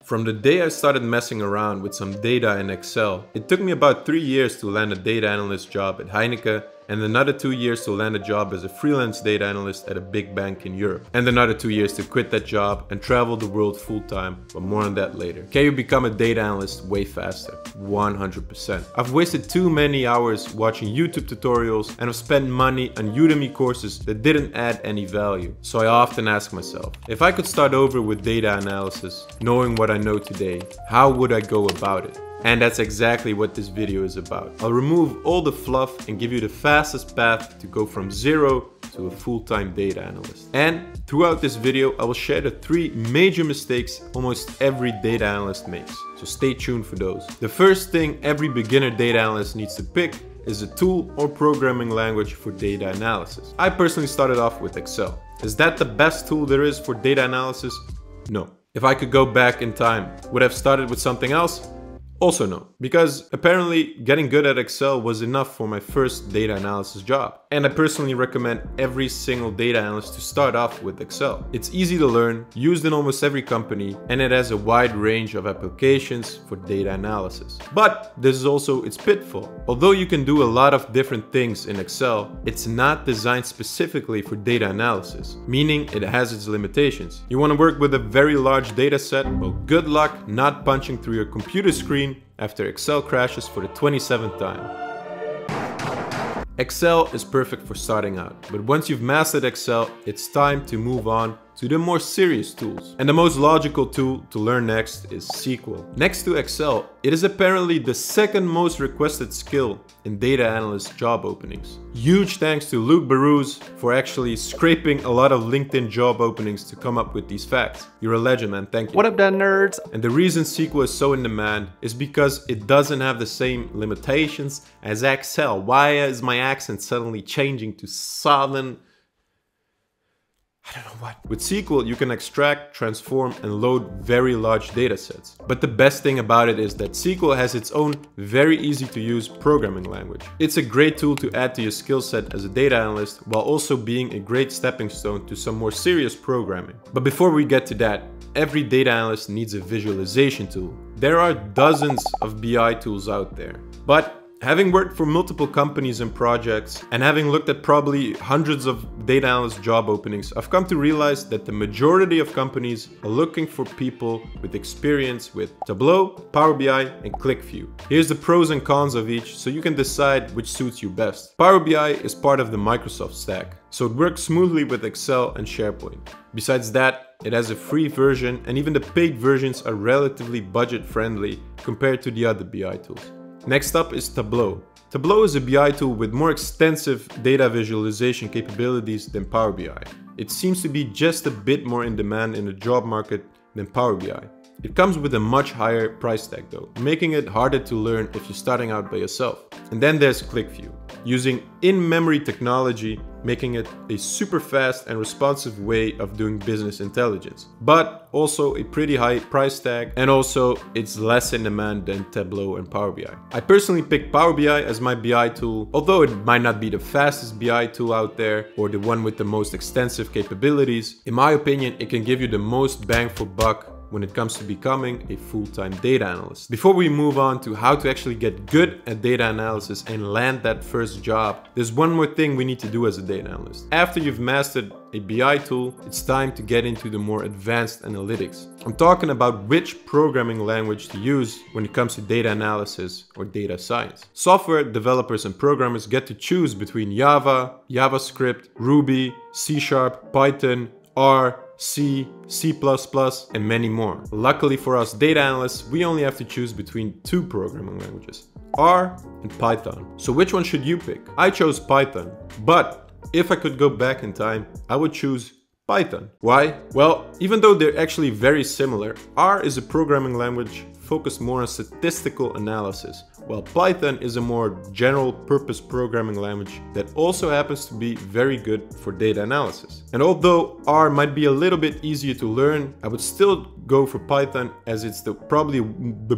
From the day I started messing around with some data in Excel, it took me about 3 years to land a data analyst job at Heineken, and another 2 years to land a job as a freelance data analyst at a big bank in Europe. And another 2 years to quit that job and travel the world full time, but more on that later. Can you become a data analyst way faster? 100%. I've wasted too many hours watching YouTube tutorials and I've spent money on Udemy courses that didn't add any value. So I often ask myself, if I could start over with data analysis, knowing what I know today, how would I go about it? And that's exactly what this video is about. I'll remove all the fluff and give you the fastest path to go from zero to a full-time data analyst. And throughout this video, I will share the 3 major mistakes almost every data analyst makes. So stay tuned for those. The first thing every beginner data analyst needs to pick is a tool or programming language for data analysis. I personally started off with Excel. Is that the best tool there is for data analysis? No. If I could go back in time, would I have started with something else? Also no, because apparently getting good at Excel was enough for my first data analysis job. And I personally recommend every single data analyst to start off with Excel. It's easy to learn, used in almost every company, and it has a wide range of applications for data analysis. But this is also its pitfall. Although you can do a lot of different things in Excel, it's not designed specifically for data analysis, meaning it has its limitations. You want to work with a very large data set? Well, good luck not punching through your computer screen after Excel crashes for the 27th time. Excel is perfect for starting out, but once you've mastered Excel, it's time to move on to the more serious tools. And the most logical tool to learn next is SQL. Next to Excel, it is apparently the second most requested skill in data analyst job openings. Huge thanks to Barousse for actually scraping a lot of LinkedIn job openings to come up with these facts. You're a legend, man, thank you. What up, then, nerds? And the reason SQL is so in demand is because it doesn't have the same limitations as Excel. Why is my accent suddenly changing to southern? I don't know what. With SQL, you can extract, transform, and load very large data sets. But the best thing about it is that SQL has its own very easy to use programming language. It's a great tool to add to your skill set as a data analyst while also being a great stepping stone to some more serious programming. But before we get to that, every data analyst needs a visualization tool. There are dozens of BI tools out there, but having worked for multiple companies and projects and having looked at probably hundreds of data analyst job openings, I've come to realize that the majority of companies are looking for people with experience with Tableau, Power BI, and ClickView. Here's the pros and cons of each so you can decide which suits you best. Power BI is part of the Microsoft stack, so it works smoothly with Excel and SharePoint. Besides that, it has a free version, and even the paid versions are relatively budget friendly compared to the other BI tools. Next up is Tableau. Tableau is a BI tool with more extensive data visualization capabilities than Power BI. It seems to be just a bit more in demand in the job market than Power BI. It comes with a much higher price tag though, making it harder to learn if you're starting out by yourself. And then there's ClickView, using in-memory technology, making it a super fast and responsive way of doing business intelligence. But also a pretty high price tag, and also it's less in demand than Tableau and Power BI. I personally picked Power BI as my BI tool, although it might not be the fastest BI tool out there or the one with the most extensive capabilities. In my opinion, it can give you the most bang for buck when it comes to becoming a full-time data analyst. Before we move on to how to actually get good at data analysis and land that first job, there's one more thing we need to do as a data analyst. After you've mastered a BI tool, it's time to get into the more advanced analytics. I'm talking about which programming language to use when it comes to data analysis or data science. Software developers and programmers get to choose between Java, JavaScript, Ruby, C#, Python, R, C, C++, and many more. Luckily for us data analysts, we only have to choose between 2 programming languages, R and Python. So which one should you pick? I chose Python, but if I could go back in time, I would choose Python. Why? Well, even though they're actually very similar, R is a programming language focused more on statistical analysis, while Python is a more general purpose programming language that also happens to be very good for data analysis. And although R might be a little bit easier to learn, I would still go for Python as it's probably the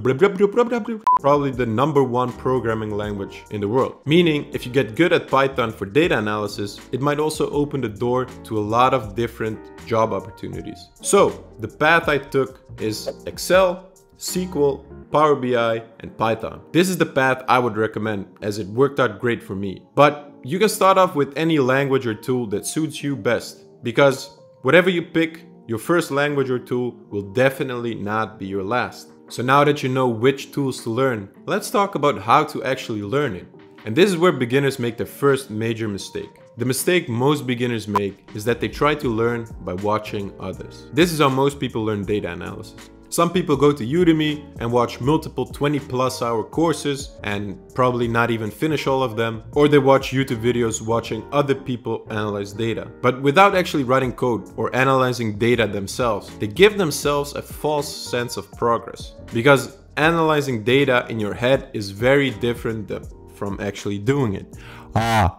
number one programming language in the world. Meaning, if you get good at Python for data analysis, it might also open the door to a lot of different job opportunities. So, the path I took is Excel, SQL, Power BI, and Python. This is the path I would recommend as it worked out great for me. But you can start off with any language or tool that suits you best, because whatever you pick, your first language or tool will definitely not be your last. So now that you know which tools to learn, let's talk about how to actually learn it. And this is where beginners make their first major mistake. The mistake most beginners make is that they try to learn by watching others. This is how most people learn data analysis. Some people go to Udemy and watch multiple 20+ hour courses and probably not even finish all of them. Or they watch YouTube videos watching other people analyze data. But without actually writing code or analyzing data themselves, they give themselves a false sense of progress. Because analyzing data in your head is very different from actually doing it. Why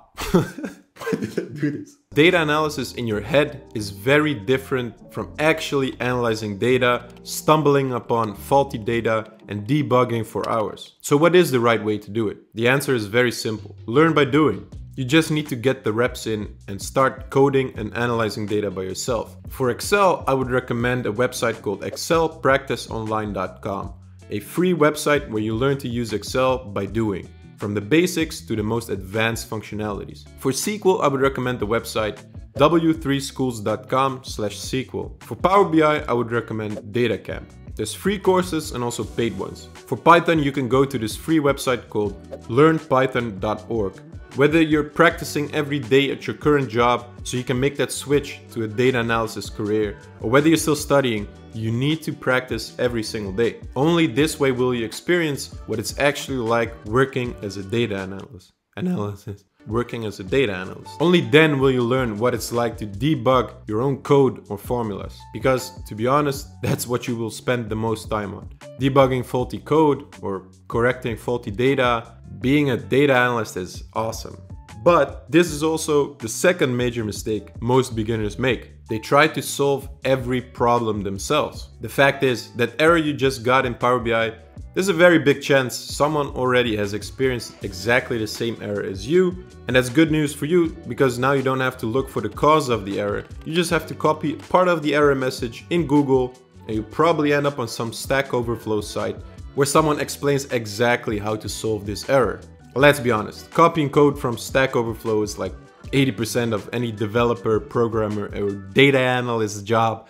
did I do this? Data analysis in your head is very different from actually analyzing data, stumbling upon faulty data, and debugging for hours. So what is the right way to do it? The answer is very simple. Learn by doing. You just need to get the reps in and start coding and analyzing data by yourself. For Excel, I would recommend a website called excelpracticeonline.com, a free website where you learn to use Excel by doing, from the basics to the most advanced functionalities. For SQL, I would recommend the website w3schools.com/SQL. For Power BI, I would recommend DataCamp. There's free courses and also paid ones. For Python, you can go to this free website called learnpython.org. Whether you're practicing every day at your current job so you can make that switch to a data analysis career, or whether you're still studying, you need to practice every single day. Only this way will you experience what it's actually like working as a data analyst. Only then will you learn what it's like to debug your own code or formulas. Because, to be honest, that's what you will spend the most time on. Debugging faulty code or correcting faulty data. Being a data analyst is awesome. But this is also the second major mistake most beginners make. They try to solve every problem themselves. The fact is, that error you just got in Power BI, there's a very big chance someone already has experienced exactly the same error as you. And that's good news for you, because now you don't have to look for the cause of the error. You just have to copy part of the error message in Google, and you probably end up on some Stack Overflow site where someone explains exactly how to solve this error. Let's be honest, copying code from Stack Overflow is like 80% of any developer, programmer, or data analyst job.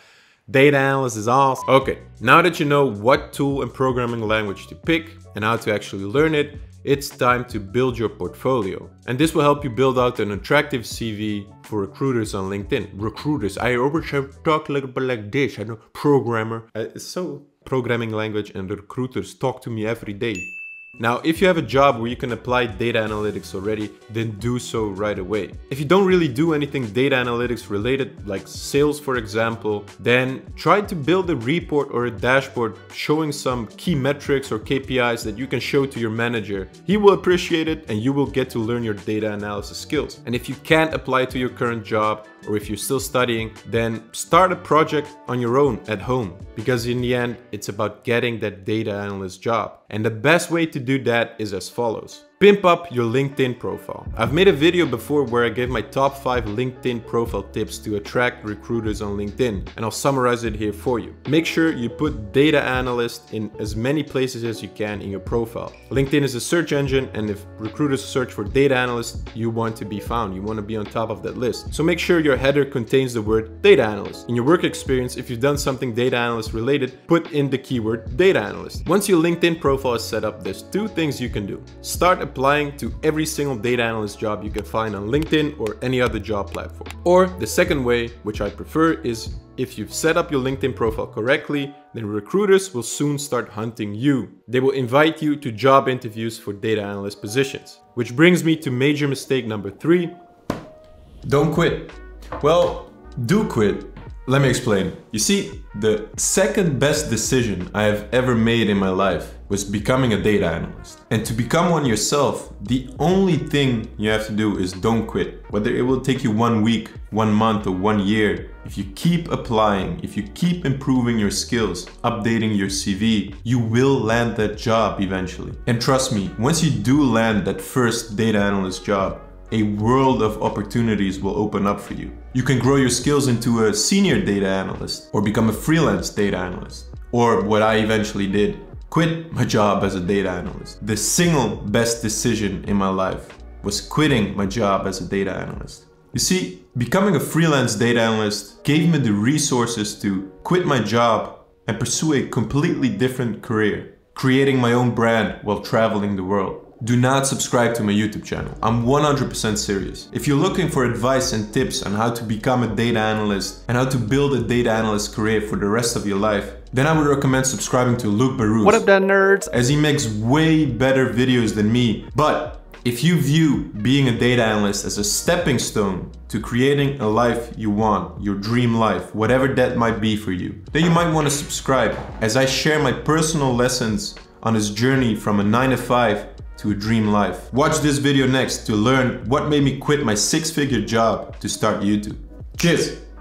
Data analyst is awesome. Okay, now that you know what tool and programming language to pick and how to actually learn it, it's time to build your portfolio. And this will help you build out an attractive CV for recruiters on LinkedIn. Recruiters, I always talk a little bit like this, I know, programmer. It's so programming language, and the recruiters talk to me every day. Now, if you have a job where you can apply data analytics already, then do so right away. If you don't really do anything data analytics related, like sales for example, then try to build a report or a dashboard showing some key metrics or KPIs that you can show to your manager. He will appreciate it, and you will get to learn your data analysis skills. And if you can't apply to your current job, or if you're still studying, then start a project on your own at home. Because in the end, it's about getting that data analyst job. And the best way to do that is as follows. Pimp up your LinkedIn profile. I've made a video before where I gave my top 5 LinkedIn profile tips to attract recruiters on LinkedIn, and I'll summarize it here for you. Make sure you put data analyst in as many places as you can in your profile. LinkedIn is a search engine, and if recruiters search for data analyst, you want to be found. You want to be on top of that list. So make sure your header contains the word data analyst. In your work experience, if you've done something data analyst related, put in the keyword data analyst. Once your LinkedIn profile is set up, there's 2 things you can do. Start applying to every single data analyst job you can find on LinkedIn or any other job platform. Or the second way, which I prefer, is if you've set up your LinkedIn profile correctly, then recruiters will soon start hunting you. They will invite you to job interviews for data analyst positions. Which brings me to major mistake number 3. Don't quit. Well, do quit. Let me explain. You see, the second best decision I have ever made in my life was becoming a data analyst. And to become one yourself, the only thing you have to do is don't quit. Whether it will take you 1 week, 1 month, or 1 year, if you keep applying, if you keep improving your skills, updating your CV, you will land that job eventually. And trust me, once you do land that first data analyst job, a world of opportunities will open up for you. You can grow your skills into a senior data analyst or become a freelance data analyst. Or what I eventually did, quit my job as a data analyst. The single best decision in my life was quitting my job as a data analyst. You see, becoming a freelance data analyst gave me the resources to quit my job and pursue a completely different career, creating my own brand while traveling the world. Do not subscribe to my YouTube channel. I'm 100% serious. If you're looking for advice and tips on how to become a data analyst and how to build a data analyst career for the rest of your life, then I would recommend subscribing to Luke Barousse. What up, then, nerds? As he makes way better videos than me. But if you view being a data analyst as a stepping stone to creating a life you want, your dream life, whatever that might be for you, then you might want to subscribe as I share my personal lessons on this journey from a 9-to-5 to a dream life. Watch this video next to learn what made me quit my 6-figure job to start YouTube. Cheers!